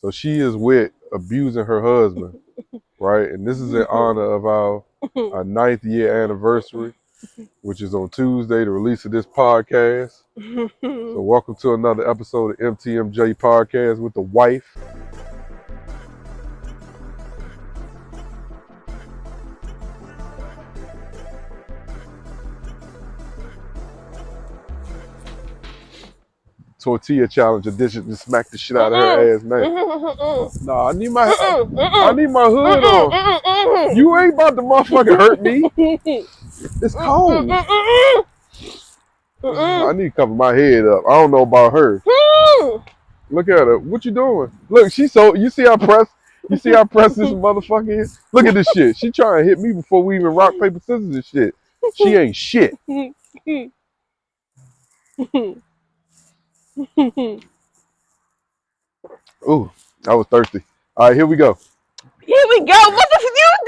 So she is with abusing her husband, right? And this is in honor of our 9th year anniversary, which is on Tuesday, the release of this podcast. So welcome to another episode of MTMJ Podcast with the wife. Tortilla challenge edition to smack the shit out of her ass, man. Nah, I need my hood on. You ain't about to motherfucking hurt me. It's cold. I need to cover my head up. I don't know about her. Look at her. What you doing? Look, she's so. You see how pressed this motherfucker is? Look at this shit. She trying to hit me before we even rock paper scissors and shit. She ain't shit. Ooh, I was thirsty. All right, here we go. Here we go. What the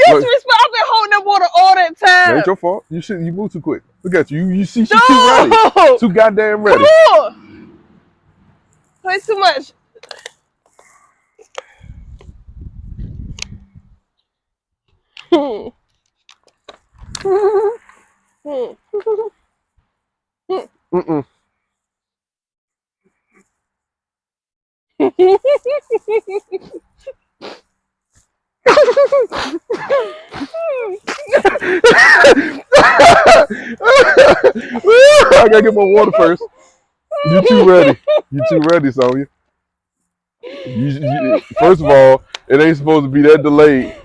you disrespect? I've been holding that water all that time. It ain't your fault. You move too quick. Look at you. You see she's too ready. Too goddamn ready. Come on. Play too much. I gotta get my water first. You too ready. You too ready, Sonya. First of all, it ain't supposed to be that delayed.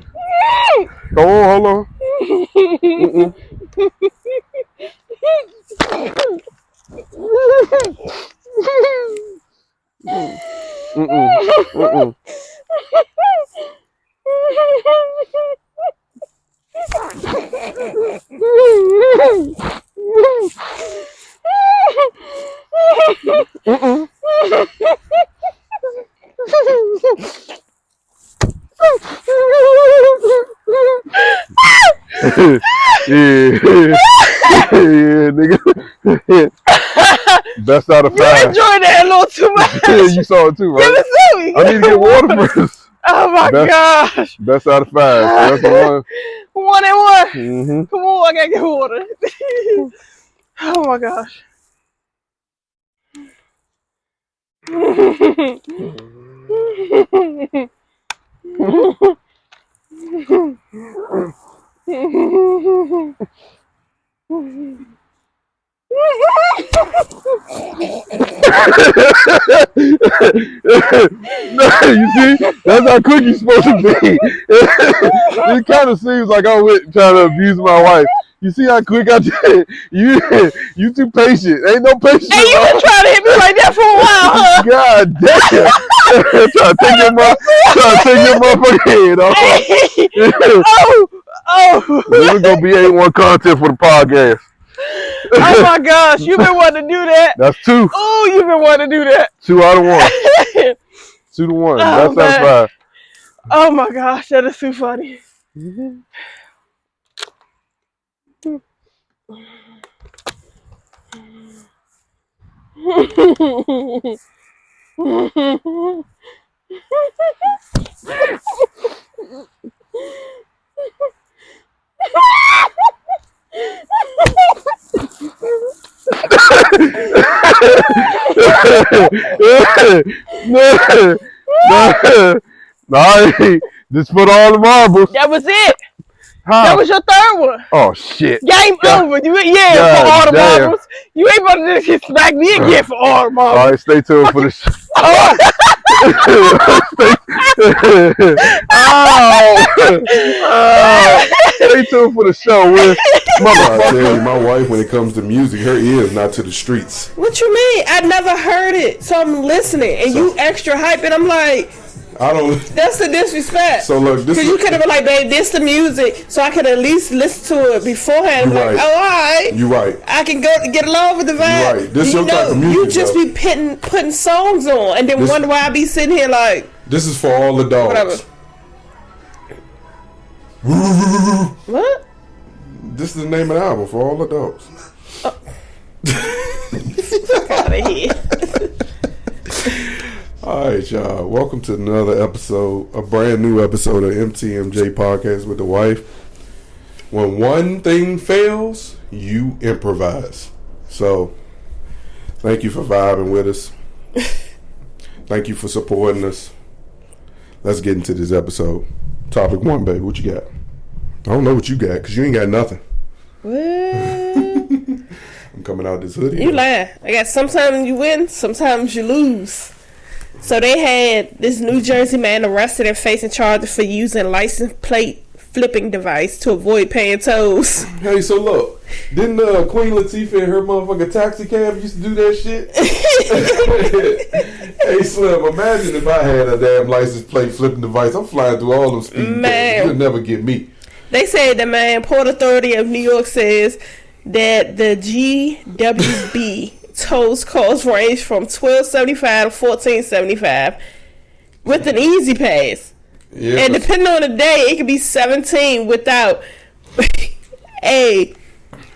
Come on, hold on. Yeah, nigga. Best out of 5. You enjoyed that a little too much. You saw it too, right? Give it to me. I need to get water first. Oh my gosh. Best out of 5. That's the one. 1 and 1. Mm-hmm. Come on, I gotta get water. Oh my gosh. You see, that's how quick you're supposed to be. It kind of seems like I'm trying to abuse my wife. You see how quick I did? You too patient. Ain't no patience. Hey, you been trying to hit me like that for a while, huh? God damn. Trying to take your motherfucking head off. Hey. Oh. This is going to be A1 content for the podcast. Oh my gosh, you've been wanting to do that. That's 2. Oh, you've been wanting to do that. 2 out of 1. 2 to 1. Oh, That's out of 5. Oh my gosh, that is too funny. Mm-hmm. No, just put all the marbles. That was it. Huh? That was your 3rd one. Oh shit. Game over. For all the marbles. You ain't about to just smack me again for all the marbles. All right, stay tuned for the show. Stay tuned for the show with motherfucker. My wife, when it comes to music, her ear is not to the streets. What you mean? I never heard it, so I'm listening, and you extra hype, and I'm like, I don't. That's the disrespect. So look, this because you could have been like, babe, this the music, so I could at least listen to it beforehand. You're like, right. oh, all right. You're right. I can go to get along with the vibe. You're right. This your type of music. You just be putting songs on, and then wonder why I be sitting here like. This is for all the dogs. Whatever. What? This is the name of the album, for all the dogs. Fuck out of here. All right, y'all. Welcome to another episode, a brand new episode of MTMJ Podcast with the Wife. When one thing fails, you improvise. So, thank you for vibing with us. Thank you for supporting us. Let's get into this episode. Topic 1, baby. What you got? I don't know what you got because you ain't got nothing. What? I'm coming out this hoodie. You lying. I got sometimes you win, sometimes you lose. So they had this New Jersey man arrested and facing charges for using license plate flipping device to avoid paying tolls. Hey, so look, didn't Queen Latifah and her motherfucking taxi cab used to do that shit? Hey, Slim, imagine if I had a damn license plate flipping device. I'm flying through all them speed camps. You'll never get me. They said the man, Port Authority of New York says that the GWB tolls costs range from $12.75 to $14.75 with an easy pass. Yeah, and depending on the day, it could be $17 without. Hey,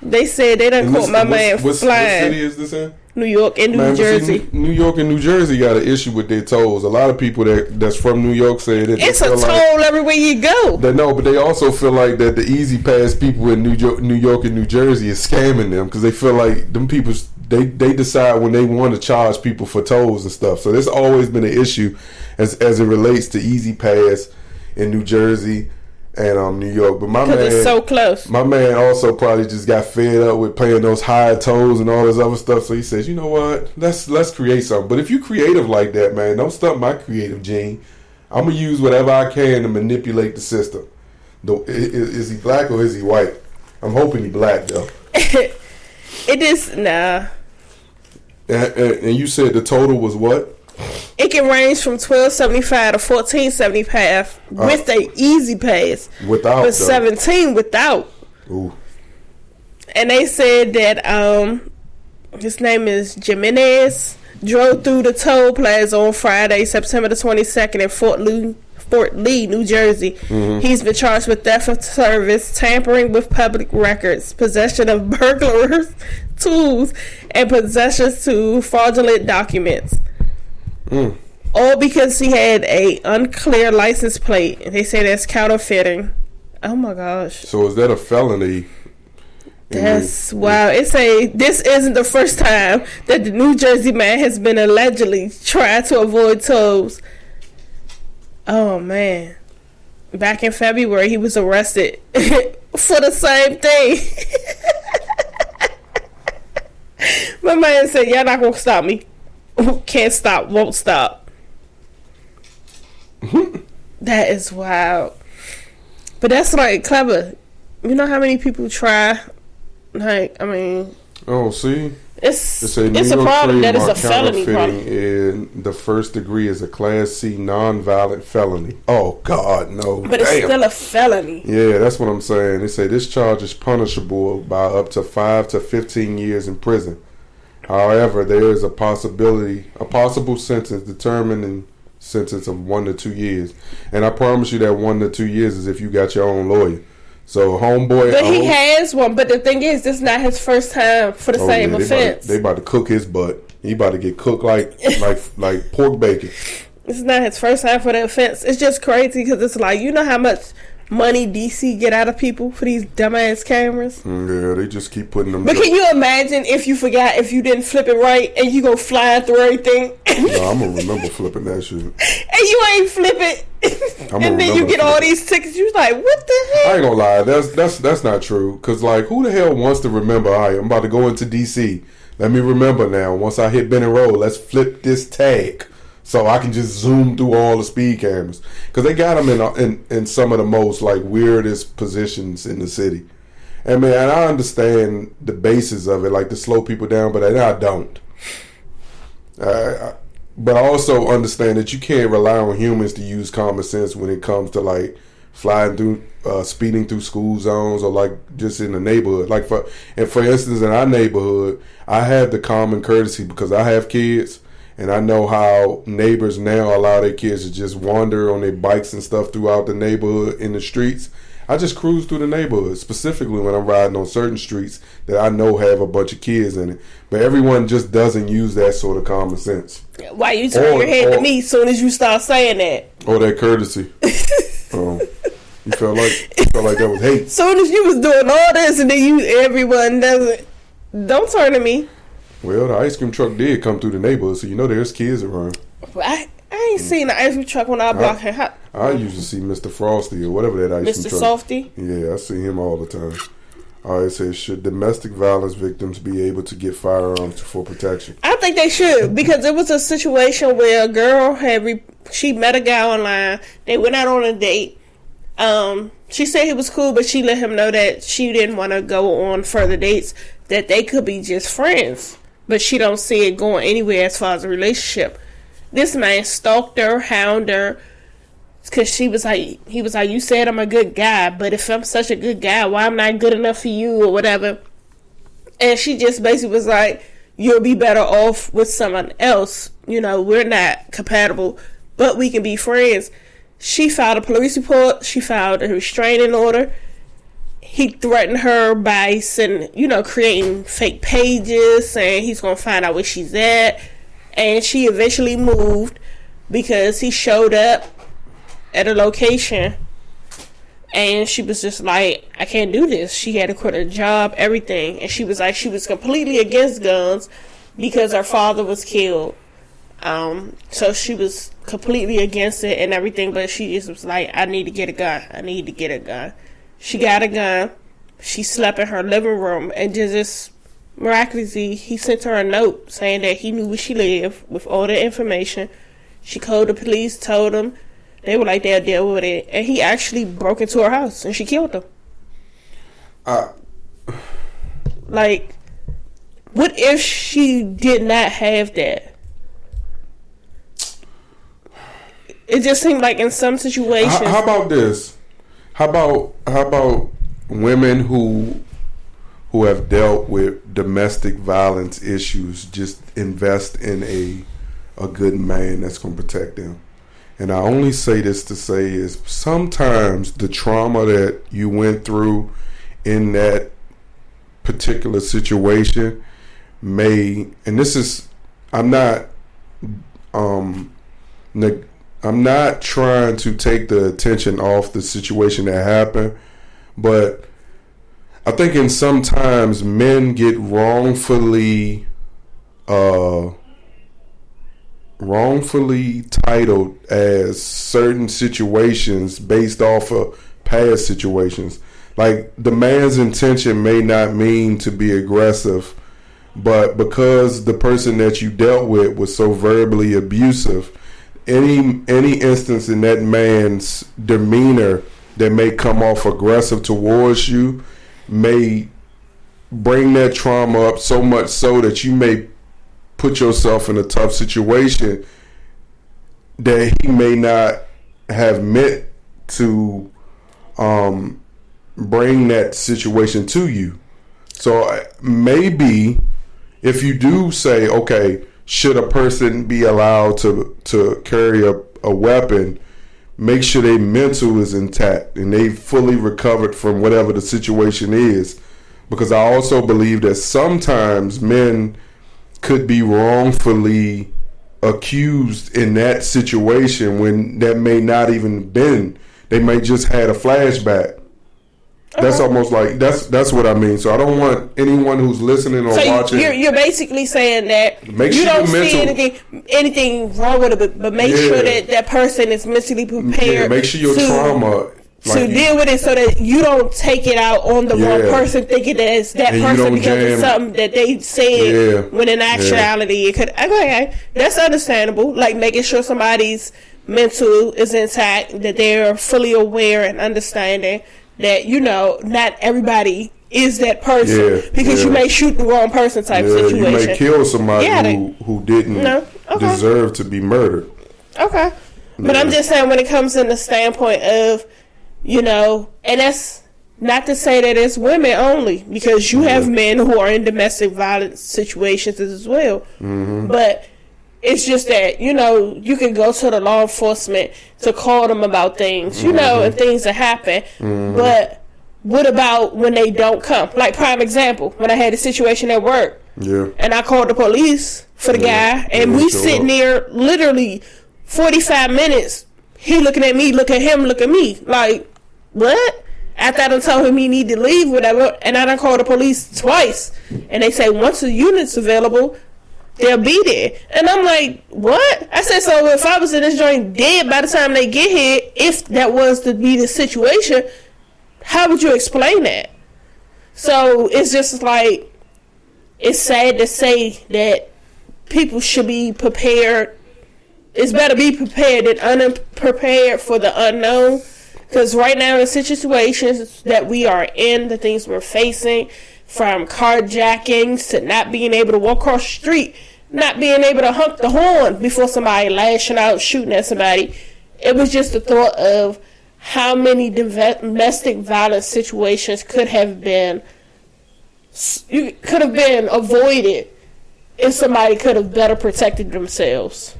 they said they done caught my man flying. What city is this in? New York and New Jersey. See, New York and New Jersey got an issue with their tolls. A lot of people that's from New York say that it's a toll everywhere you go. They know, but they also feel like that the easy pass people in New York and New Jersey is scamming them because they feel like them people they decide when they want to charge people for tolls and stuff. So there's always been an issue as it relates to easy pass in New Jersey and New York. But my man, it's so close. My man also probably just got fed up with paying those high tolls and all this other stuff. So he says, you know what? Let's create something. But if you creative like that, man, don't stop my creative gene. I'm gonna use whatever I can to manipulate the system. Is he black or is he white? I'm hoping he black though. It is nah. And you said the total was what? It can range from $12.75 to $14.75 with the easy pass. Without, but $17 without. Ooh. And they said that his name is Jimenez, drove through the toll plaza on Friday, September the 22nd in Fort Lee, New Jersey. Mm-hmm. He's been charged with theft of service, tampering with public records, possession of burglars' tools, and possessions to fraudulent documents. All because he had a unclear license plate. And they say that's counterfeiting. Oh my gosh. So is that a felony? That's wow. It say this isn't the first time that the New Jersey man has been allegedly trying to avoid tolls. Oh man. Back in February he was arrested for the same thing. My man said, y'all not gonna stop me. Can't stop, won't stop. That is wild. But that's like clever. You know how many people try? Like, I mean. Oh, see? It's a problem that is a felony problem. In the first degree is a Class C non-violent felony. Oh, God, no. But it's still a felony. Yeah, that's what I'm saying. They say this charge is punishable by up to 5 to 15 years in prison. However, there is a possible sentence determining sentence of 1 to 2 years. And I promise you that 1 to 2 years is if you got your own lawyer. So, homeboy. But he has one. But the thing is, this is not his first time for the same offense. They about to cook his butt. He about to get cooked like pork bacon. This is not his first time for the offense. It's just crazy because it's like, you know how much money DC get out of people for these dumbass cameras? Yeah, they just keep putting them. But can you imagine if you forgot, if you didn't flip it right and you go flying through everything? No, I'm gonna remember flipping that shit. And you ain't flip it. And then you get all these tickets. You like, what the hell? I ain't gonna lie, that's not true. Cause like, who the hell wants to remember? All right, I'm about to go into DC. Let me remember now. Once I hit Ben and Roll, let's flip this tag. So I can just zoom through all the speed cameras. Because they got them in some of the most like weirdest positions in the city. And man, I understand the basis of it, like to slow people down, but I don't. But I also understand that you can't rely on humans to use common sense when it comes to like flying through, speeding through school zones or like just in the neighborhood. Like for instance, in our neighborhood, I have the common courtesy because I have kids. And I know how neighbors now allow their kids to just wander on their bikes and stuff throughout the neighborhood in the streets. I just cruise through the neighborhood, specifically when I'm riding on certain streets that I know have a bunch of kids in it. But everyone just doesn't use that sort of common sense. Why you turn your head to me as soon as you start saying that? Or that courtesy. You felt like that was hate. Soon as you was doing all this, and then everyone doesn't. Don't turn to me. Well, the ice cream truck did come through the neighborhood, so you know there's kids around. I ain't seen the ice cream truck when I block him. I usually see Mr. Frosty or whatever that ice cream truck. Mr. Softy? Yeah, I see him all the time. All right, it says, should domestic violence victims be able to get firearms for protection? I think they should, because it was a situation where a girl she met a guy online. They went out on a date. She said he was cool, but she let him know that she didn't want to go on further dates, that they could be just friends. But she don't see it going anywhere as far as a relationship. This man stalked her, hound her, because he was like, you said I'm a good guy, but if I'm such a good guy, why am I not good enough for you or whatever? And she just basically was like, you'll be better off with someone else. You know, we're not compatible, but we can be friends. She filed a police report. She filed a restraining order. He threatened her by creating fake pages, saying he's going to find out where she's at. And she eventually moved because he showed up at a location and she was just like, I can't do this. She had to quit her job, everything. And she was like, she was completely against guns because her father was killed. So she was completely against it and everything, but she just was like, I need to get a gun. She got a gun. She slept in her living room, and just miraculously, he sent her a note saying that he knew where she lived with all the information. She called the police, told them. They were like, they'll deal with it. And he actually broke into her house, and she killed him. Like, what if she did not have that? It just seemed like in some situations. How about this? How about women who have dealt with domestic violence issues just invest in a good man that's going to protect them? And I only say this to say is sometimes the trauma that you went through in that particular situation may, and this is, I'm not trying to take the attention off the situation that happened, but I think in sometimes men get wrongfully titled as certain situations based off of past situations. Like, the man's intention may not mean to be aggressive, but because the person that you dealt with was so verbally abusive, any instance in that man's demeanor that may come off aggressive towards you may bring that trauma up so much so that you may put yourself in a tough situation that he may not have meant to bring that situation to you. So maybe if you do say, okay, should a person be allowed to carry a weapon, make sure their mental is intact and they fully recovered from whatever the situation is. Because I also believe that sometimes men could be wrongfully accused in that situation when that may not even been. They may just had a flashback. That's almost like that's what I mean. So I don't want anyone who's listening or watching. You're basically saying that you don't see anything wrong with it, but make sure that person is mentally prepared. Yeah, make sure your trauma to deal with it so that you don't take it out on the wrong person, thinking that it's that person because of something that they said when in actuality it could. Okay, that's understandable. Like making sure somebody's mental is intact, that they're fully aware and understanding that, you know, not everybody is that person because you may shoot the wrong person type situation. You may kill somebody who didn't deserve to be murdered. Okay. But I'm just saying when it comes in the standpoint of, you know, and that's not to say that it's women only, because you have men who are in domestic violence situations as well. Mm-hmm. But It's just that, you know, you can go to the law enforcement to call them about things, you know, and things that happen. But what about when they don't come? Like, prime example, when I had a situation at work, and I called the police for the guy, and we sitting there literally 45 minutes. He looking at me, look at him, look at me. Like, what? After I done told him he need to leave, whatever, and I done called the police twice, and they say once the unit's available, they'll be there. And I'm like, what? I said, so if I was in this joint dead by the time they get here, if that was to be the situation, how would you explain that? So it's just like, it's sad to say that people should be prepared. It's better be prepared than unprepared for the unknown. Because right now, the situations that we are in, the things we're facing, from carjackings to not being able to walk across the street, not being able to honk the horn before somebody lashing out, shooting at somebody. It was just the thought of how many domestic violence situations could have been avoided if somebody could have better protected themselves,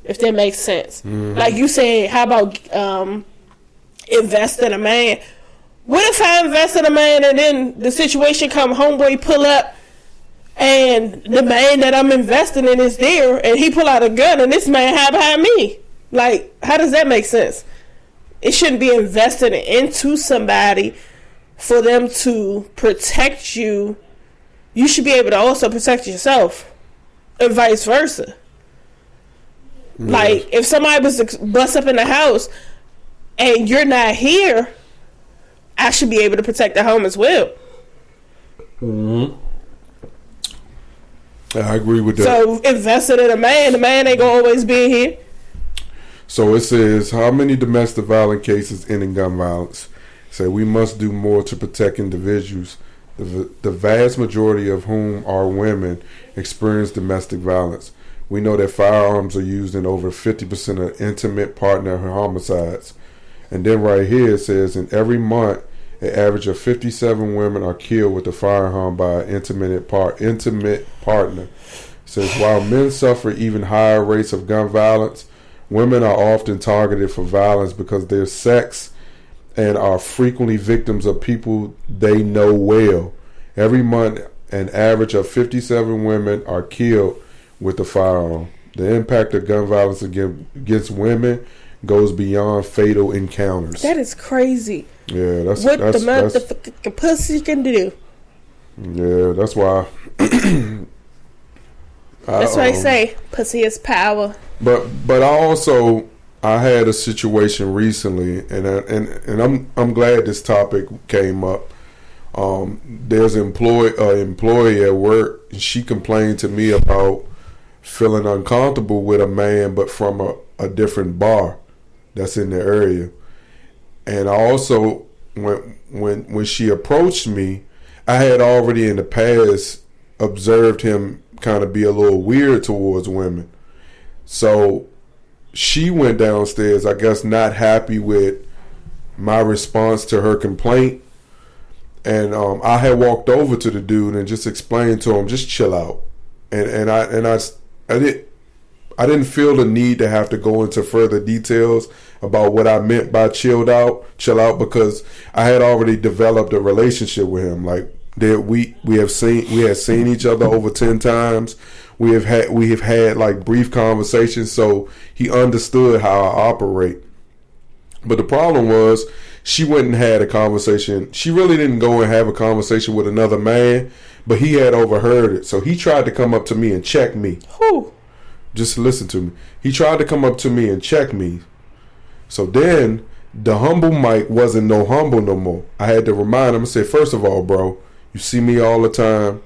if that makes sense. Like you said, how about invest in a man? What if I invest in a man and then the situation come, homeboy pull up and the man that I'm investing in is there and he pull out a gun and this man hide behind me? Like, how does that make sense? It shouldn't be invested into somebody for them to protect you. You should be able to also protect yourself and vice versa. Like, if somebody was to bust up in the house and you're not here, I should be able to protect the home as well. I agree with that. So invested in a man, the man ain't gonna always be here. So it says, how many domestic violence cases end in gun violence? Say we must do more to protect individuals, the vast majority of whom are women, experience domestic violence. We know that firearms are used in over 50% of intimate partner homicides. And then right here it says, in every month, an average of 57 women are killed with a firearm by an intimate partner. It says, while men suffer even higher rates of gun violence, women are often targeted for violence because they're sex and are frequently victims of people they know well. Every month, an average of 57 women are killed with a firearm. The impact of gun violence against women goes beyond fatal encounters. That is crazy. Yeah, that's what the motherfucking pussy can do. Yeah, that's why. That's why I say pussy is power. But I had a situation recently, and I'm glad this topic came up. There's an employee at work, and she complained to me about feeling uncomfortable with a man, but from a different bar that's in the area. And I also, when she approached me, I had already in the past observed him kind of be a little weird towards women. So she went downstairs, I guess not happy with my response to her complaint. And I had walked over to the dude and just explained to him, just chill out. And I didn't feel the need to have to go into further details about what I meant by chill out, because I had already developed a relationship with him. Like we had seen each other over 10 times. We have had like brief conversations, so he understood how I operate. But the problem was, she went and had a conversation. She really didn't go and have a conversation with another man, but he had overheard it. So he tried to come up to me and check me. Who? Just listen to me. He tried to come up to me and check me. So then the humble Mike wasn't no humble no more. I had to remind him and say, first of all, bro, you see me all the time.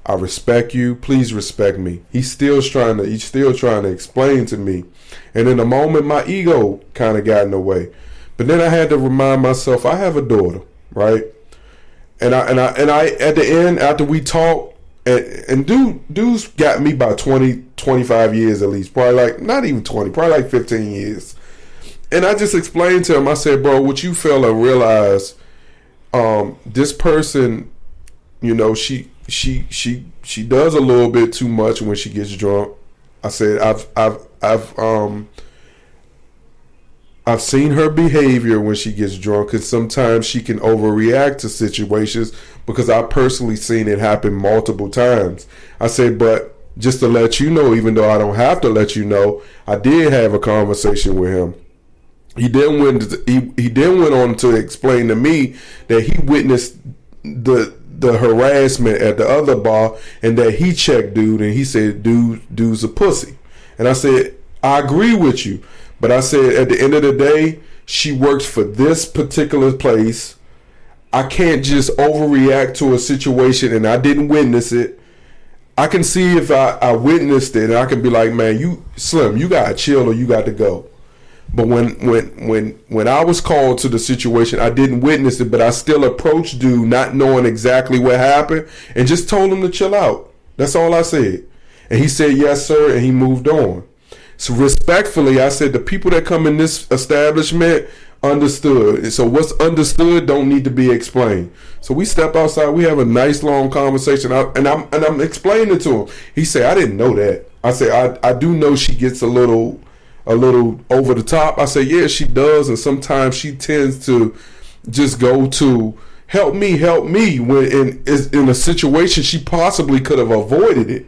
I respect you. Please respect me. He's still trying to explain to me. And in a moment, my ego kind of got in the way. But then I had to remind myself, I have a daughter, right? And I at the end, after we talked, and dude's got me by 25 years at least, probably like, not even 20, probably like 15 years. And I just explained to him, I said, bro, what you fail to realize, this person, you know, she does a little bit too much when she gets drunk. I said I've seen her behavior when she gets drunk, and sometimes she can overreact to situations because I personally seen it happen multiple times. I said, but just to let you know, even though I don't have to let you know, I did have a conversation with him. He then went on to explain to me that he witnessed the harassment at the other bar, and that he checked dude, and he said dude's a pussy. And I said, I agree with you, but I said at the end of the day, she works for this particular place. I can't just overreact to a situation, and I didn't witness it. I can see if I witnessed it, and I can be like, man, you Slim, you gotta chill or you got to go. But when I was called to the situation, I didn't witness it, but I still approached dude not knowing exactly what happened and just told him to chill out. That's all I said. And he said, yes, sir, and he moved on. So respectfully, I said, the people that come in this establishment understood. And so what's understood don't need to be explained. So we step outside, we have a nice long conversation, and I'm explaining it to him. He said, I didn't know that. I said, I do know she gets a little over the top. I say, yeah, she does, and sometimes she tends to just go to help me when in a situation she possibly could have avoided it,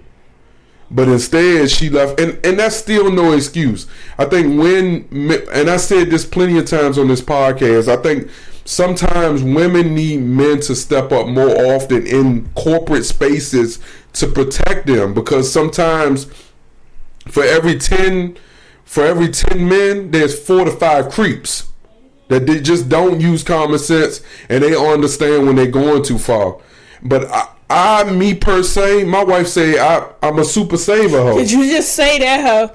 but instead she left, and that's still no excuse. I think and I said this plenty of times on this podcast, I think sometimes women need men to step up more often in corporate spaces to protect them, because sometimes for every 10 men, there's 4 to 5 creeps that they just don't use common sense, and they understand when they're going too far. But me per se, my wife say I'm a super saver hoe. Did you just say that, hoe?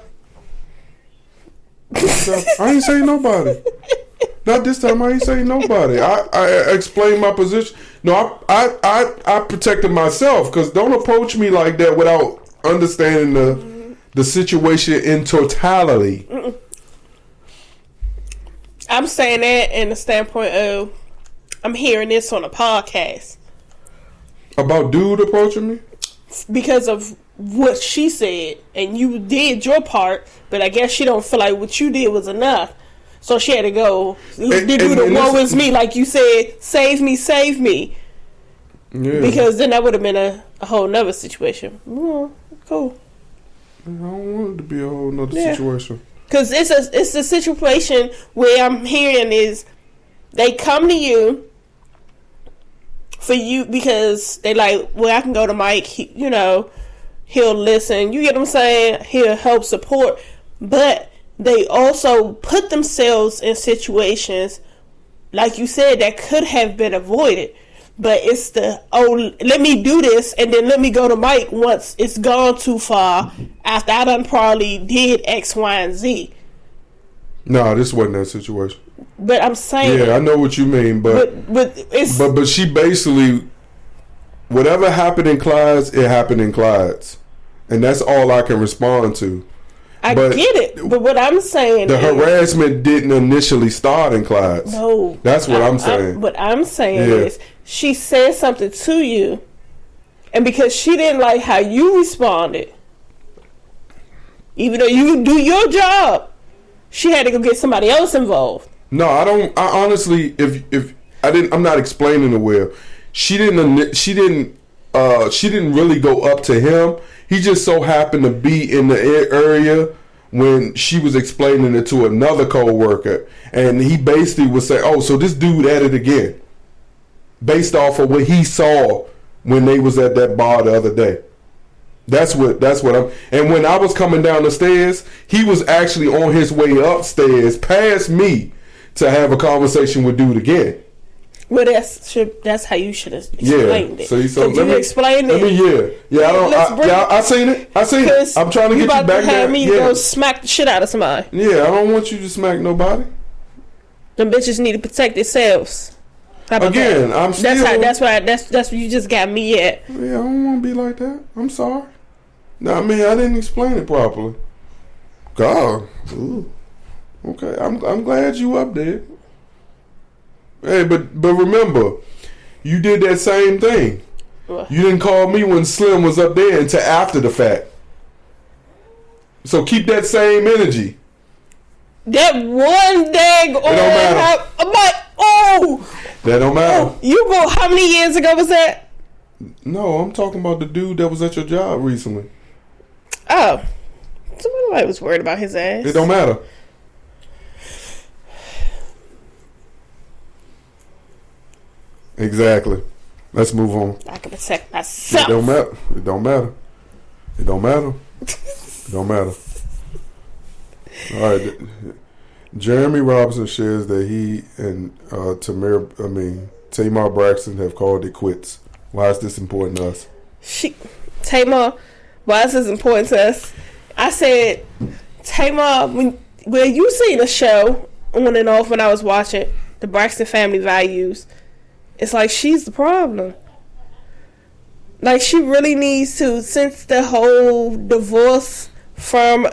I ain't say nobody. Not this time. I ain't say nobody. I explained my position. No, I protected myself, because don't approach me like that without understanding the situation in totality. I'm saying that in the standpoint of I'm hearing this on a podcast. About dude approaching me? Because of what she said, and you did your part, but I guess she don't feel like what you did was enough. So she had to go do the woe is me, like you said, save me. Yeah. Because then that would have been a whole nother situation. Cool. I don't want it to be a whole nother situation. Because it's a situation where I'm hearing is they come to you for you because they like, well, I can go to Mike, he'll listen. You get what I'm saying? He'll help support. But they also put themselves in situations, like you said, that could have been avoided. But it's let me do this and then let me go to Mike once it's gone too far after I done probably did X, Y, and Z. No, this wasn't that situation. But I'm saying, yeah, I know what you mean, but she basically, whatever happened in Clyde's, it happened in Clyde's, and that's all I can respond to. I get it, but what I'm saying the harassment didn't initially start in Clyde's. No, that's what I'm saying. What I'm saying is she said something to you, and because she didn't like how you responded, even though you do your job, she had to go get somebody else involved. No, I don't. I honestly, if I didn't, I'm not explaining it well. She didn't really go up to him. He just so happened to be in the area when she was explaining it to another co-worker, and he basically would say, "Oh, so this dude at it again," based off of what he saw when they was at that bar the other day. That's what I'm. And when I was coming down the stairs, he was actually on his way upstairs past me to have a conversation with dude again. Well, that's how you should have explained it. So let me explain it. I seen it. I'm trying to get you back there. Have me go smack the shit out of somebody. Yeah, I don't want you to smack nobody. Them bitches need to protect themselves. Again, that? I'm still. That's what you just got me at. Yeah, I don't want to be like that. I'm sorry. No, I mean I didn't explain it properly. God. Ooh. Okay, I'm glad you up there. Hey, but remember, you did that same thing. What? You didn't call me when Slim was up there until after the fact. So keep that same energy. That one dag on. It don't matter. I'm like, oh. That don't matter. Oh, you go. How many years ago was that? No, I'm talking about the dude that was at your job recently. Oh, somebody was worried about his ass. It don't matter. Exactly. Let's move on. I can protect myself. It don't matter. It don't matter. It don't matter. It don't matter. All right. Jeremy Robinson shares that he and Tamar Braxton have called it quits. Why is this important to us? Tamar, why is this important to us? I said, Tamar, when you seen the show on and off when I was watching the Braxton Family Values, it's like she's the problem. Like she really needs to, since the whole divorce from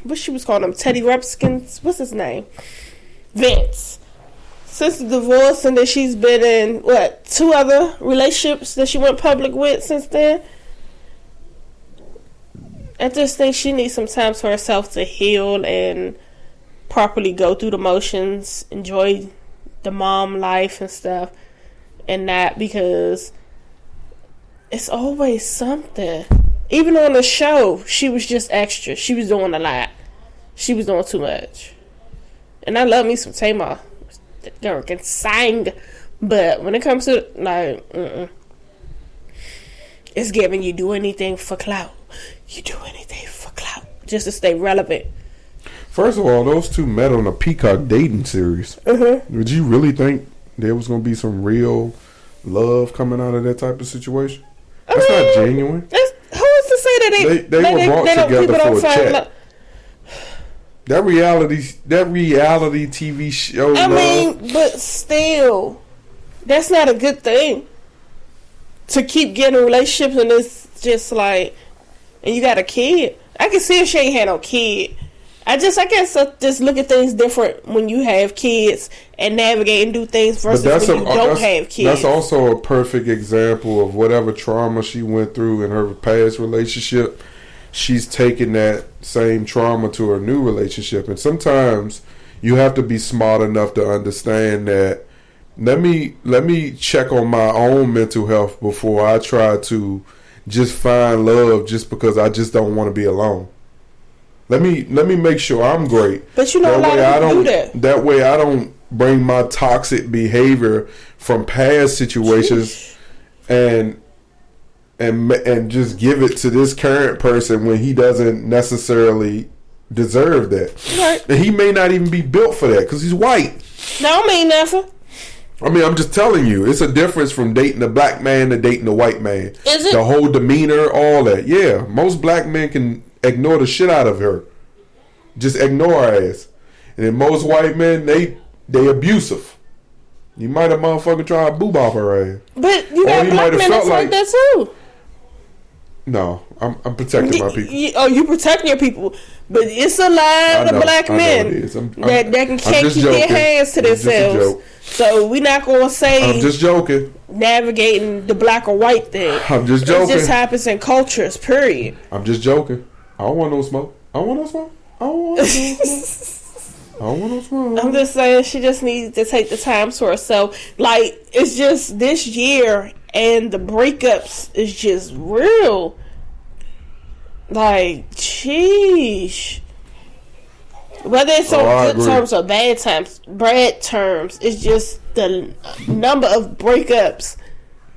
what she was calling him, Teddy Ruxpin's, what's his name? Vince. Since the divorce, and then she's been in 2 other relationships that she went public with since then. I just think she needs some time for herself to heal and properly go through the motions, enjoy the mom life and stuff, and that, because it's always something. Even on the show, she was just extra. She was doing a lot. She was doing too much. And I love me some Tamar. That girl can sing. But when it comes to, it's giving you do anything for clout. You do anything for clout. Just to stay relevant. First of all, those two met on a Peacock dating series. Mm-hmm. Would you really think there was going to be some real love coming out of that type of situation? That's not genuine. Who is to say that they were brought together for a chat? That reality TV show. I mean, but still, that's not a good thing. To keep getting relationships and it's just like, and you got a kid. I can see if she ain't had no kid. I guess just look at things different when you have kids and navigate and do things versus when you don't have kids. That's also a perfect example of whatever trauma she went through in her past relationship. She's taking that same trauma to her new relationship. And sometimes you have to be smart enough to understand that let me check on my own mental health before I try to just find love just because I just don't want to be alone. Let me make sure I'm great. But you know, a lot of people do that. That way I don't bring my toxic behavior from past situations and just give it to this current person when he doesn't necessarily deserve that. Right. And he may not even be built for that because he's white. Don't mean nothing. I mean, I'm just telling you, it's a difference from dating a black man to dating a white man. Is it? The whole demeanor, all that. Yeah, most black men can ignore the shit out of her. Just ignore her ass. And then most white men, they abusive. You might have motherfucker try to boob off her ass. But you got black men that's like that too. No, I'm protecting my people. You protecting your people, but it's a lot of black men that can't keep their hands to themselves. So we're not gonna say I'm just joking. Navigating the black or white thing. I'm just joking. It just happens in cultures. Period. I'm just joking. I don't want no smoke. I don't want no smoke. I don't want no smoke. I don't want no smoke. I'm just saying she just needs to take the time to herself. Like, it's just this year and the breakups is just real. Like, sheesh. Whether it's on good terms or bad terms, it's just the number of breakups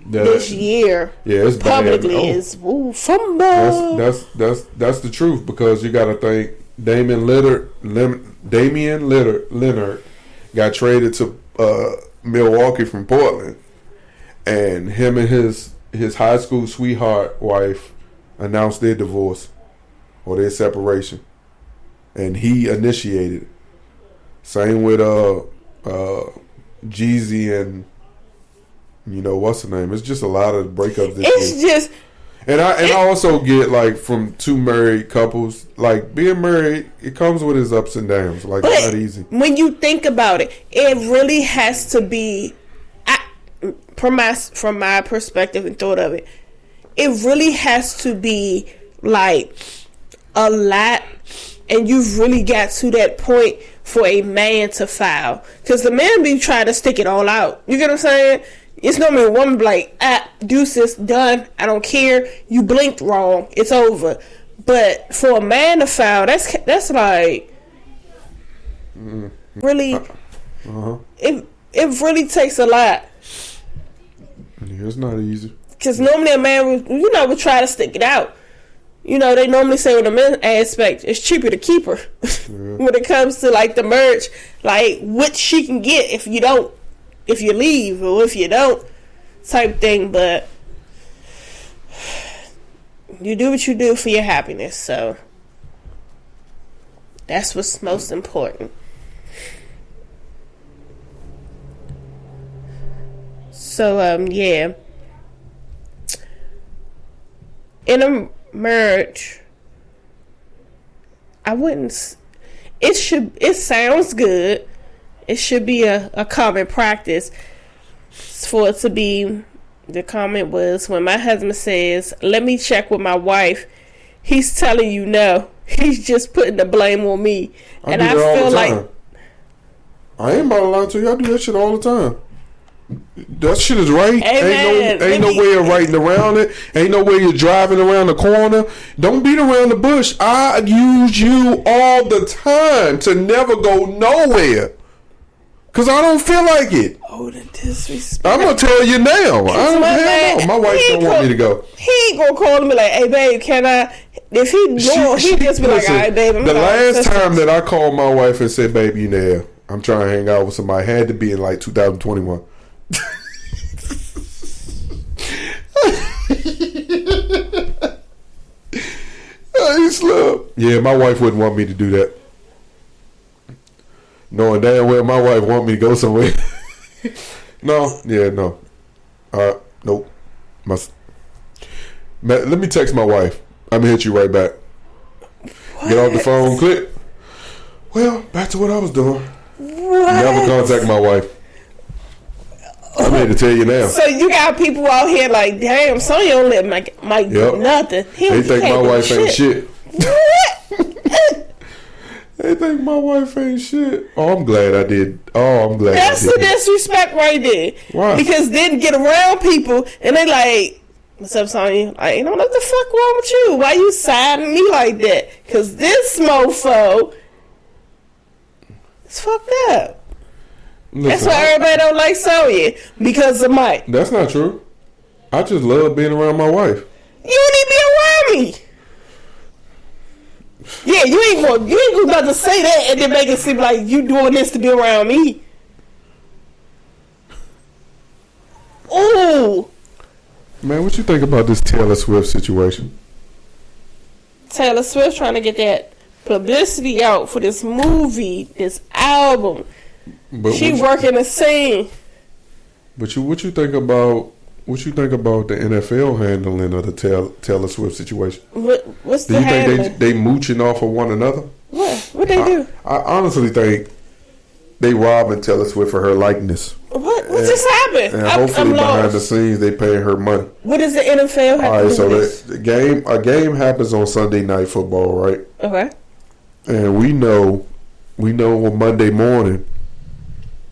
this year. Yeah, it's publicly is fumble. That's the truth, because you got to think Damian Lillard got traded to Milwaukee from Portland, and him and his high school sweetheart wife announced their divorce or their separation, and he initiated it. Same with Jeezy and what's the name? It's just a lot of breakups this year. And I also get, like, from two married couples, like, being married, it comes with its ups and downs. Like, it's not easy. When you think about it, it really has to be, from my perspective and thought of it, it really has to be like a lot, and you've really got to that point for a man to foul. Because the man be trying to stick it all out. You get what I'm saying? It's gonna be a woman be like, deuces, done, I don't care, you blinked wrong, it's over. But for a man to foul, that's like, really, it really takes a lot. Yeah, it's not easy. Because normally a man would try to stick it out. You know, they normally say with the men aspect, it's cheaper to keep her. When it comes to like the merch, like what she can get if you leave or if you don't, type thing. But you do what you do for your happiness, so that's what's most important. So yeah, in a marriage, it sounds good. It should be a common practice for it to be. The comment was, when my husband says, let me check with my wife, he's telling you no. He's just putting the blame on me. I feel like I ain't about to lie to you. I do that shit all the time. That shit is right. Ain't no way of writing around it. Ain't no way you're driving around the corner. Don't beat around the bush. I use you all the time to never go nowhere. Cause I don't feel like it. Oh, the disrespect. I'm gonna tell you now. My wife don't want me to go. He ain't gonna call me like, hey babe, can I? If he just be like, all right, babe. The last time that I called my wife and said, babe, you there? I'm trying to hang out with somebody. Had to be in like 2021. He slept. Yeah, my wife wouldn't want me to do that. Knowing damn well my wife want me to go somewhere. No. Nope. Let me text my wife. I'm gonna hit you right back. What? Get off the phone, click. Well, back to what I was doing. What? Never contact my wife. I'm here to tell you now. So you got people out here like, damn, son, you don't let Mike do nothing. They think my wife ain't shit. What? They think my wife ain't shit. Oh, I'm glad I did. That's the disrespect right there. Why? Because then get around people and they like, what's up, Sonya? Like, you know what the fuck wrong with you? Why you siding me like that? Because this mofo is fucked up. Listen, that's why everybody don't like Sonya, because of Mike. That's not true. I just love being around my wife. You need to be around me. Yeah, you ain't about to say that and then make it seem like you doing this to be around me. Ooh. Man, what you think about this Taylor Swift situation? Taylor Swift trying to get that publicity out for this movie, this album. But she working the scene. But what you think about the NFL handling of the Taylor Swift situation? What's the handling? Do you think they mooching off of one another? What they do? I honestly think they robbing Taylor Swift for her likeness. What just happened? And hopefully behind the scenes they paying her money. What does the NFL have All right, to do so with this? A game happens on Sunday Night Football, right? Okay. And we know on Monday morning,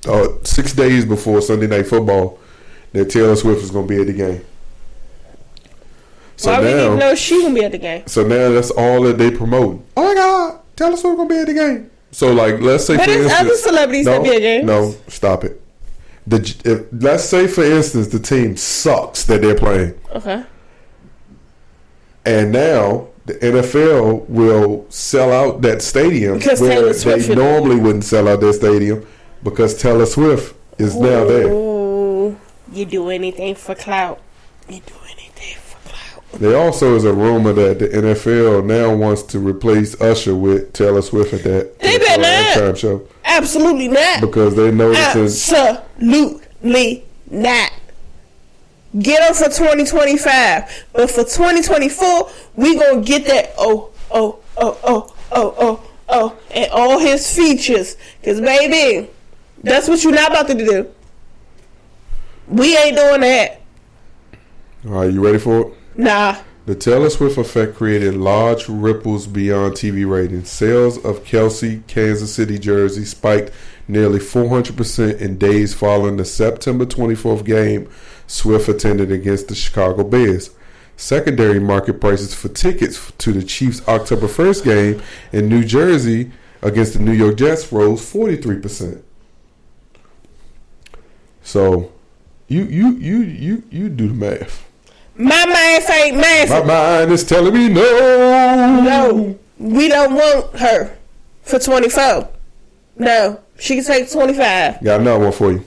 6 days before Sunday Night Football, that Taylor Swift is going to be at the game. So why we didn't know she going to be at the game? So now that's all that they promote. Oh my God, Taylor Swift going to be at the game. So like, let's say but for instance, other celebrities that be at games. No, stop it. Let's say for instance the team sucks that they're playing. Okay. And now the NFL will sell out that stadium because where they normally wouldn't sell out their stadium because Taylor Swift is now there. You do anything for clout. You do anything for clout. There also is a rumor that the NFL now wants to replace Usher with Taylor Swift at that halftime show. Absolutely not. Because they noticing. Absolutely not. Get her for 2025. But for 2024, we gonna get that and all his features. Because baby, that's what you're not about to do. We ain't doing that. All right, you ready for it? Nah. The Taylor Swift effect created large ripples beyond TV ratings. Sales of Kelsey Kansas City jersey spiked nearly 400% in days following the September 24th game Swift attended against the Chicago Bears. Secondary market prices for tickets to the Chiefs' October 1st game in New Jersey against the New York Jets rose 43%. So, you do the math. My math ain't math. My mind is telling me no. No, we don't want her for 24. No, she can take 25. Got another one for you.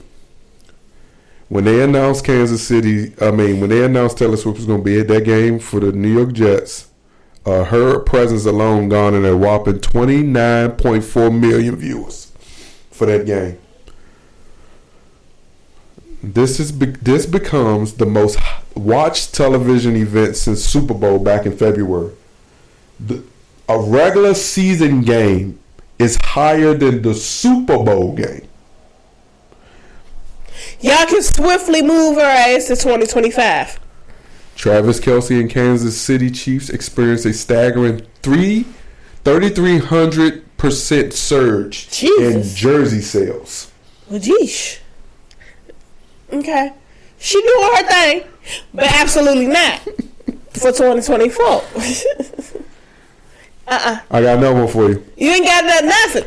When they announced when they announced Taylor Swift was going to be at that game for the New York Jets, her presence alone garnered a whopping 29.4 million viewers for that game. This becomes the most watched television event since Super Bowl back in February. A regular season game is higher than the Super Bowl game. Y'all can swiftly move her ass to 2025. Travis Kelce and Kansas City Chiefs experienced a staggering 3,300% surge in jersey sales. Well, geesh. Okay. She doing her thing, but absolutely not for 2024. I got another one for you. You ain't got nothing.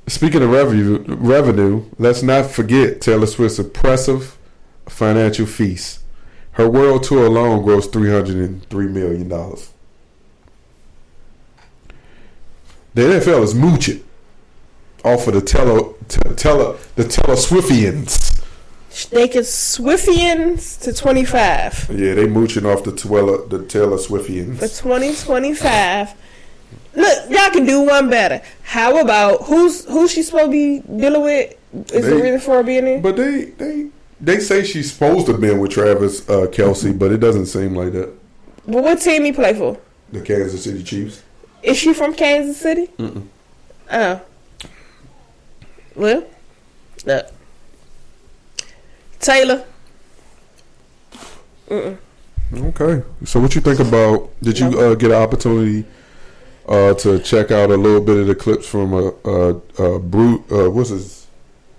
Speaking of revenue, let's not forget Taylor Swift's impressive financial feast. Her world tour alone grossed $303 million. The NFL is mooching off of the Taylor Swiftians. They can Swiftians to 25. Yeah, they mooching off the Taylor Swiftians. For 2025. Look, y'all can do one better. How about who's she supposed to be dealing with? Is the reason for her being there? But they say she's supposed to have been with Travis Kelce, but it doesn't seem like that. But what team he play for? The Kansas City Chiefs. Is she from Kansas City? Mm-mm. Oh. Well, look. Taylor. Okay. So what you think about, did you get an opportunity to check out a little bit of the clips from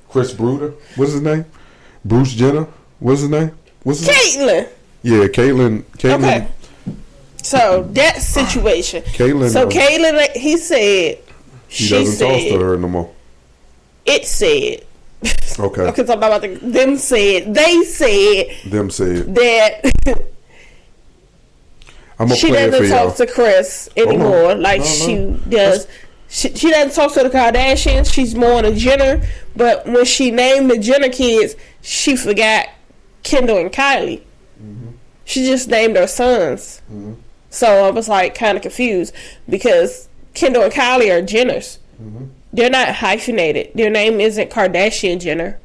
Chris Bruder? What's his name? Bruce Jenner? What's his name? Caitlyn. Yeah, Caitlyn. Okay. So that situation. Caitlyn. So Caitlyn, he said. He doesn't talk to her no more. It said. Okay. Because I'm about to. They said that she doesn't talk to Kris anymore like she does. She doesn't talk to the Kardashians. She's more on a Jenner. But when she named the Jenner kids, she forgot Kendall and Kylie. Mm-hmm. She just named her sons. Mm-hmm. So I was like kind of confused because Kendall and Kylie are Jenners. Mm-hmm. They're not hyphenated. Their name isn't Kardashian Jenner.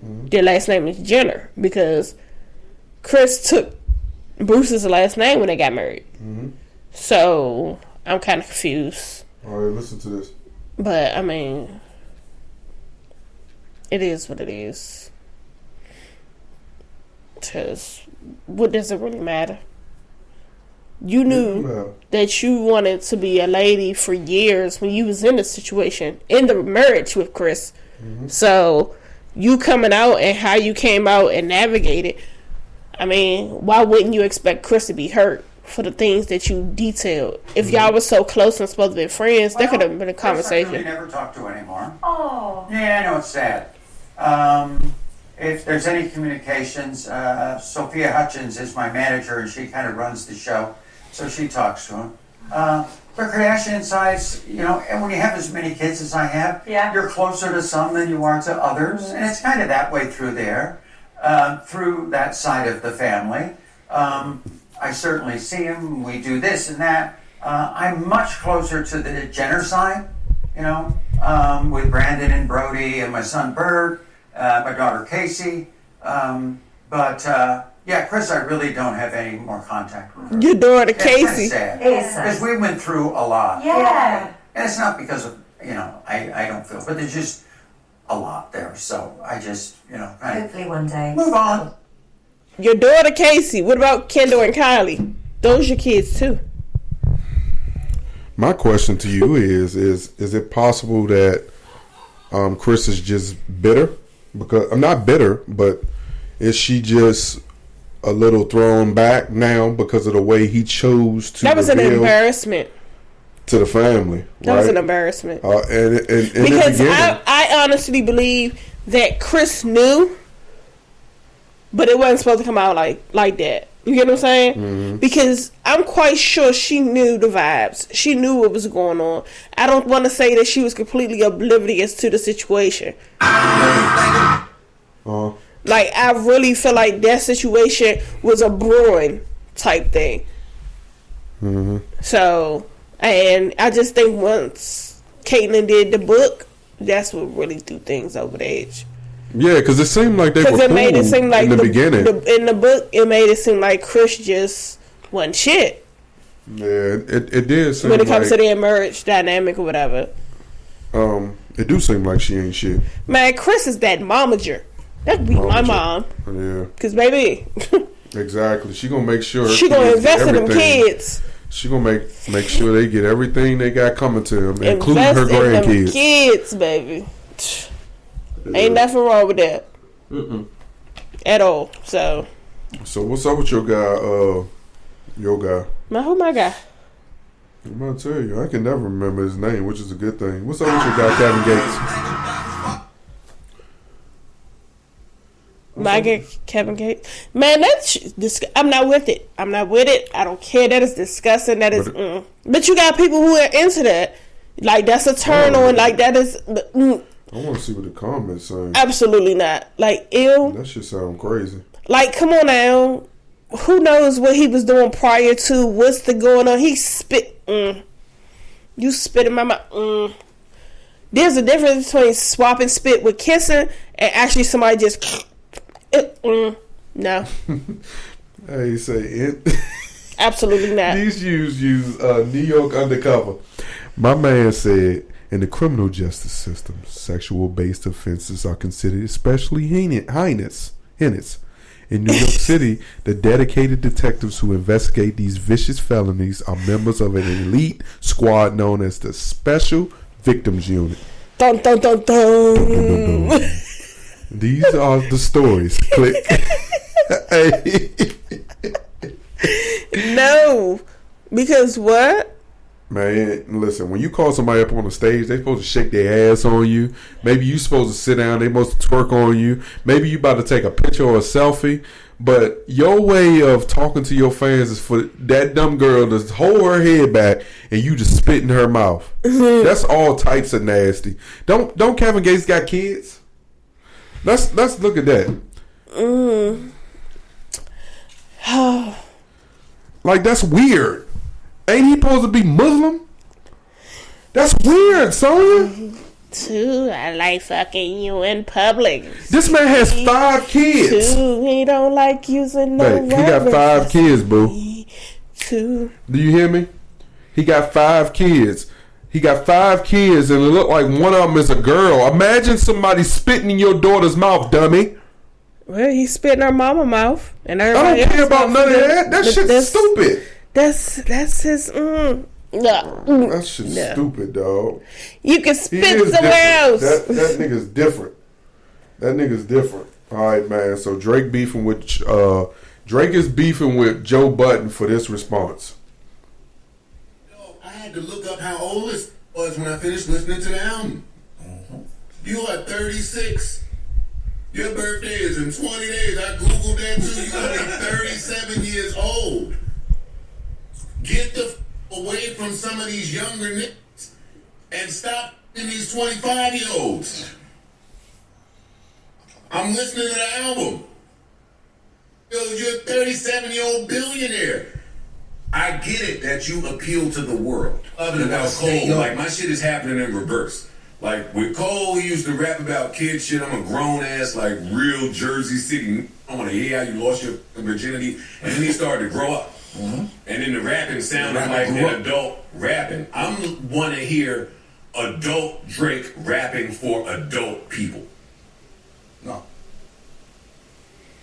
Mm-hmm. Their last name is Jenner because Kris took Bruce's last name when they got married. Mm-hmm. So I'm kind of confused. All right, listen to this. But I mean, it is what it is. Because what does it really matter? You knew that you wanted to be a lady for years when you was in the situation, in the marriage with Kris. Mm-hmm. So you coming out and how you came out and navigated, I mean, why wouldn't you expect Kris to be hurt for the things that you detailed? If y'all were so close and supposed to be friends, there could have been a conversation. Kris I really never talk to anymore. Oh. Yeah, I know it's sad. If there's any communications, Sophia Hutchins is my manager and she kind of runs the show. So she talks to him. The Kardashian sides, and when you have as many kids as I have, you're closer to some than you are to others. Mm-hmm. And it's kind of that way through there, through that side of the family. I certainly see him. We do this and that. I'm much closer to the Jenner side, with Brandon and Brody and my son Bird, my daughter Casey. Kris, I really don't have any more contact with her. Your daughter Casey. It's sad. Because we went through a lot. Yeah. And it's not because of, I don't feel, but there's just a lot there. So I just, hopefully one day. Move on. Your daughter Casey. What about Kendall and Kylie? Those your kids too. My question to you is it possible that Kris is just bitter? Because I'm not bitter, but is she just a little thrown back now because of the way he chose to? That was an embarrassment to the family. That was an embarrassment. And because I honestly believe that Kris knew, but it wasn't supposed to come out like that. You get what I'm saying? Mm-hmm. Because I'm quite sure she knew the vibes. She knew what was going on. I don't want to say that she was completely oblivious to the situation. Like, I really feel like that situation was a brewing type thing. Mm-hmm. So, and I just think once Caitlyn did the book, that's what really threw things over the edge. Yeah, because it seemed like they were cool in the beginning. In the book, it made it seem like Kris just wasn't shit. Yeah, it did seem when it comes to the marriage dynamic or whatever. It do seem like she ain't shit. Man, Kris is that momager. That'd be my mom. Yeah. Because, baby. Exactly. She gonna make sure. She gonna invest in them kids. She gonna make sure they get everything they got coming to them, including her grandkids. grandkids. Them kids, baby. Yeah. Ain't nothing wrong with that. At all. So what's up with your guy? Who my guy? I'm gonna tell you, I can never remember his name, which is a good thing. What's up with your guy, Kevin Gates? My guy, Kevin Gates. Man, that's I'm not with it. I'm not with it. I don't care. That is disgusting. That is. But you got people who are into that. Like, that's a turn on. Like, that is. I want to see what the comments say. Absolutely not. Like, ew. That shit sound crazy. Like, come on now. Who knows what he was doing prior to? What's the going on? He spit. You spit in my mouth. There's a difference between swapping spit with kissing and actually somebody just. No. Hey, say it. Absolutely not. These use New York undercover. My man said, in the criminal justice system, sexual-based offenses are considered especially heinous. In New York City, the dedicated detectives who investigate these vicious felonies are members of an elite squad known as the Special Victims Unit. Dun, dun, dun, dun. Dun, dun, dun. These are the stories. Click. No. Because what? Man, listen, when you call somebody up on the stage, they supposed to shake their ass on you. Maybe you supposed to sit down, they supposed to twerk on you. Maybe you about to take a picture or a selfie. But your way of talking to your fans is for that dumb girl to hold her head back and you just spit in her mouth. That's all types of nasty. Don't Kevin Gates got kids? Let's look at that. Like, that's weird. Ain't he supposed to be Muslim? That's weird, Sonya. Too, I like fucking you in public. This man has 5 kids. Too, he don't like using no He got 5 kids, boo. Too. Do you hear me? He got 5 kids. He got 5 kids, and it look like one of them is a girl. Imagine somebody spitting in your daughter's mouth, dummy. Well, he spit in her mama's mouth, and I don't care about none of that. That shit's stupid. That's his. No. That shit's stupid, dog. You can spit somewhere else. That nigga's different. All right, man. So Drake is beefing with Joe Budden for this response. I had to look up how old this was when I finished listening to the album. You are 36. Your birthday is in 20 days. I googled that too. You are 37 years old. Get the away from some of these younger niggas and stop in these 25-year-olds. I'm listening to the album. Yo, you're a 37-year-old billionaire. I get it that you appeal to the world. Loving about Cole, like my shit is happening in reverse. Like with Cole, he used to rap about kid shit. I'm a grown ass, like real Jersey City. I want to hear how you lost your virginity, and then he started to grow up. And then the rapping sounded like an adult rapping. I want to hear adult Drake rapping for adult people. No.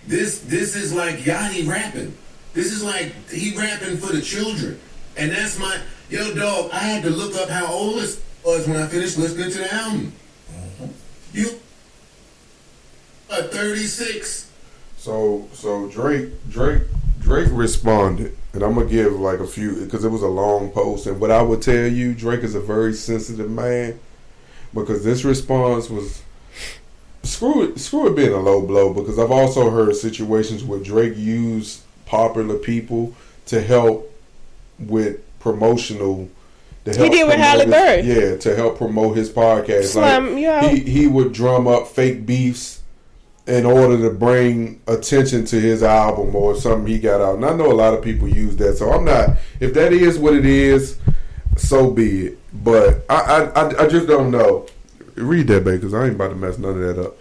This is like Yachty rapping. This is like he rapping for the children. And that's my, yo, dog, I had to look up how old this was when I finished listening to the album. You are 36. So Drake responded, and I'm gonna give like a few because it was a long post. And what I would tell you, Drake is a very sensitive man because this response was screw it being a low blow, because I've also heard situations where Drake used popular people to help with promotional. He did with Halle Berry. Yeah, to help promote his podcast. Slim, he would drum up fake beefs in order to bring attention to his album or something he got out. And I know a lot of people use that. So I'm not, if that is what it is, so be it. But I just don't know. Read that, baby, because I ain't about to mess none of that up.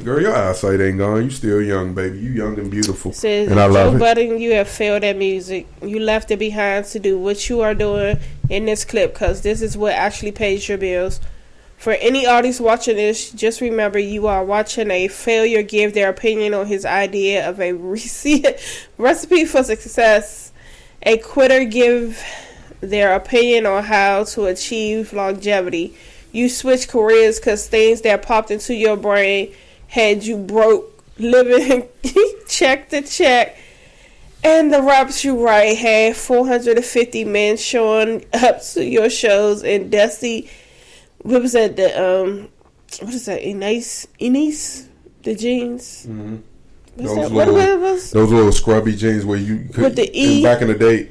Girl, your eyesight ain't gone. You still young, baby. You young and beautiful. Says, and I love Joe it. Budden, you have failed at music. You left it behind to do what you are doing in this clip, because this is what actually pays your bills. For any artist watching this, just remember you are watching a failure give their opinion on his idea of a recipe for success. A quitter give their opinion on how to achieve longevity. You switch careers because things that popped into your brain had you broke, living check to check. And the raps you write had 450 men showing up to your shows in dusty. What was that? What is that? Enis, the jeans. Mm-hmm. Those those little scrubby jeans where you could, with the E back in the day.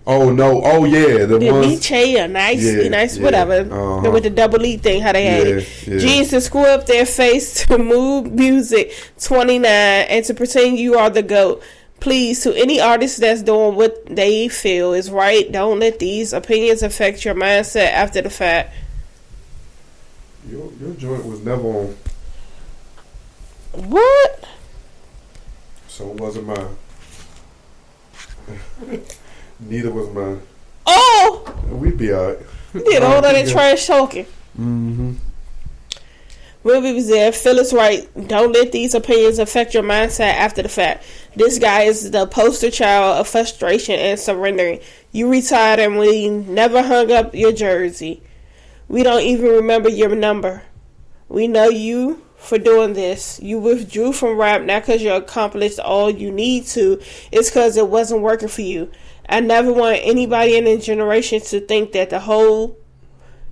Oh no! Oh yeah, the ones. Beach or nice, whatever. Uh-huh. With the double E thing, how they had it. Yeah. Jeans to screw up their face to move music. 29 and to pretend you are the GOAT. Please, to any artist that's doing what they feel is right, don't let these opinions affect your mindset after the fact. Your joint was never on. What? So it wasn't mine. Neither was mine. Oh! We'd be alright. Did all that trash talking. Mm-hmm. Ruby was there. Phyllis Wright. Don't let these opinions affect your mindset after the fact. This guy is the poster child of frustration and surrendering. You retired and we never hung up your jersey. We don't even remember your number. We know you for doing this. You withdrew from rap not because you accomplished all you need to. It's because it wasn't working for you. I never want anybody in the generation to think that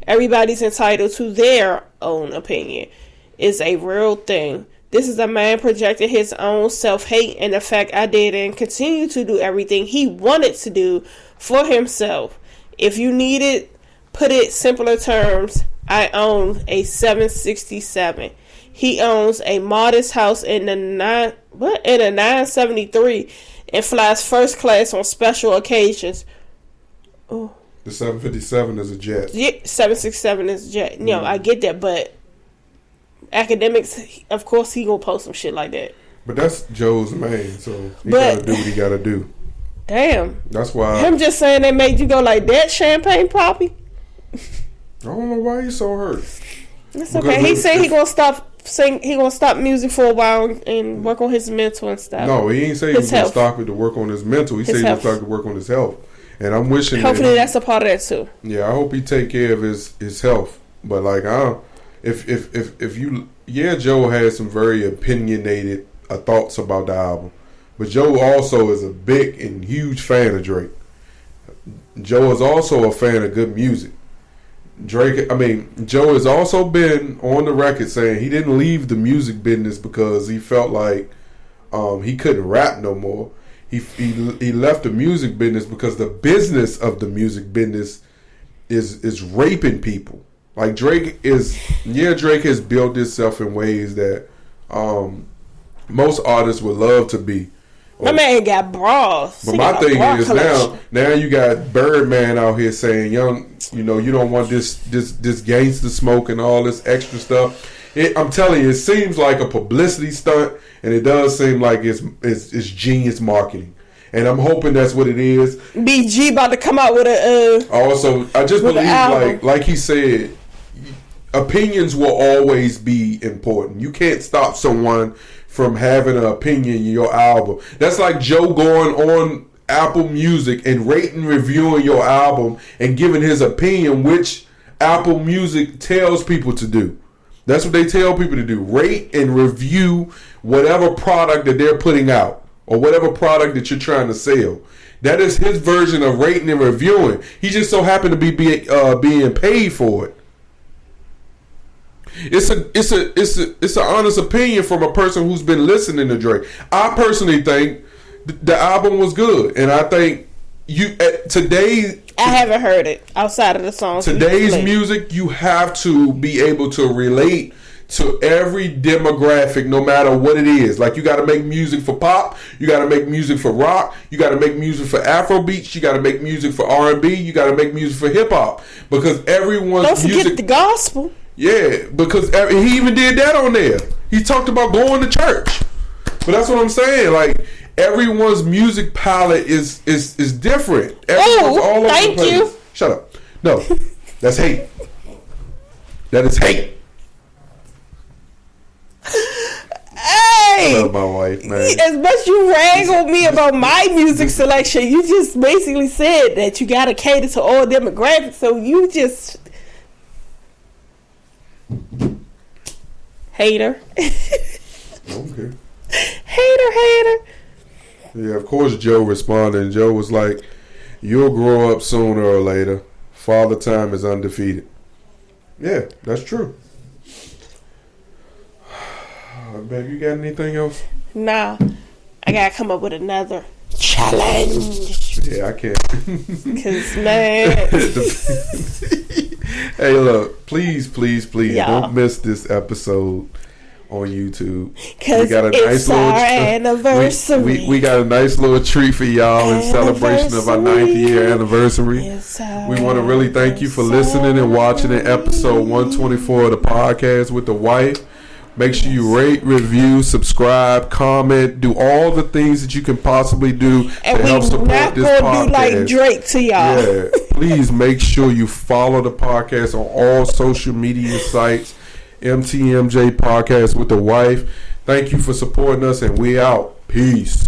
everybody's entitled to their own opinion. It's a real thing. This is a man projecting his own self-hate and the fact I did and continue to do everything he wanted to do for himself. If you need it, put it simpler terms, I own a 767. He owns a modest house in a 973 and flies first class on special occasions. Oh. The 757 is a jet. Yeah, 767 is a jet. You know, I get that, but academics, of course, he gonna post some shit like that. But that's Joe's man, so he gotta do what he gotta do. Damn. That's why. Him just saying they made you go like that, Champagne Poppy. I don't know why he's so hurt. It's okay. He said he gonna stop music for a while and work on his mental and stuff. No, he ain't say he was gonna stop it to work on his mental. He said he was going to work on his health. And I'm wishing. Hopefully that's a part of that too. Yeah, I hope he take care of his health. But like, if Joe has some very opinionated thoughts about the album, but Joe also is a big and huge fan of Drake. Joe is also a fan of good music. Joe has also been on the record saying he didn't leave the music business because he felt like he couldn't rap no more. He left the music business because the business of the music business is raping people. Like Drake has built himself in ways that most artists would love to be. My man got bras. But my thing is now you got Birdman out here saying, you don't want this gangster smoke and all this extra stuff. I'm telling you, it seems like a publicity stunt, and it does seem like it's genius marketing. And I'm hoping that's what it is. BG about to come out with a. Also, I just believe, like he said, opinions will always be important. You can't stop someone from having an opinion in your album. That's like Joe going on Apple Music and rating, reviewing your album and giving his opinion, which Apple Music tells people to do. That's what they tell people to do. Rate and review whatever product that they're putting out or whatever product that you're trying to sell. That is his version of rating and reviewing. He just so happened to be being paid for it. It's an honest opinion from a person who's been listening to Drake. I personally think the album was good, and I think today I haven't heard it outside of the songs. Today's music, you have to be able to relate to every demographic, no matter what it is. Like, you got to make music for pop, you got to make music for rock, you got to make music for Afro beats, you got to make music for R&B, you got to make music for hip hop, because everyone's don't forget music. The gospel. Yeah, because he even did that on there. He talked about going to church. But that's what I'm saying. Like, everyone's music palette is different. Everyone's all over thank the place. you. Shut up. No, that's hate. That is hate. Hey, I love my wife, man. as much you rag on me about my music selection, you just basically said that you gotta cater to all demographics. So you just hater, Okay. hater. Yeah, of course Joe responded, and Joe was like, "You'll grow up sooner or later. Father Time is undefeated." Yeah, that's true. Babe, you got anything else? Nah, I gotta come up with another challenge. Yeah, I can't. Cause man, Hey, look, please, Y'all. don't miss this episode on YouTube. cause it's our anniversary. We got a nice little treat for y'all in celebration of our 9th year anniversary. We want to really thank you for listening and watching in episode 124 of the podcast with the wife. Make sure you rate, review, subscribe, comment, do all the things that you can possibly do and to help we support not this gonna podcast. do like Drake to y'all. Yeah, please make sure you follow the podcast on all social media sites. MTMJ Podcast with the wife. Thank you for supporting us, and we out. Peace.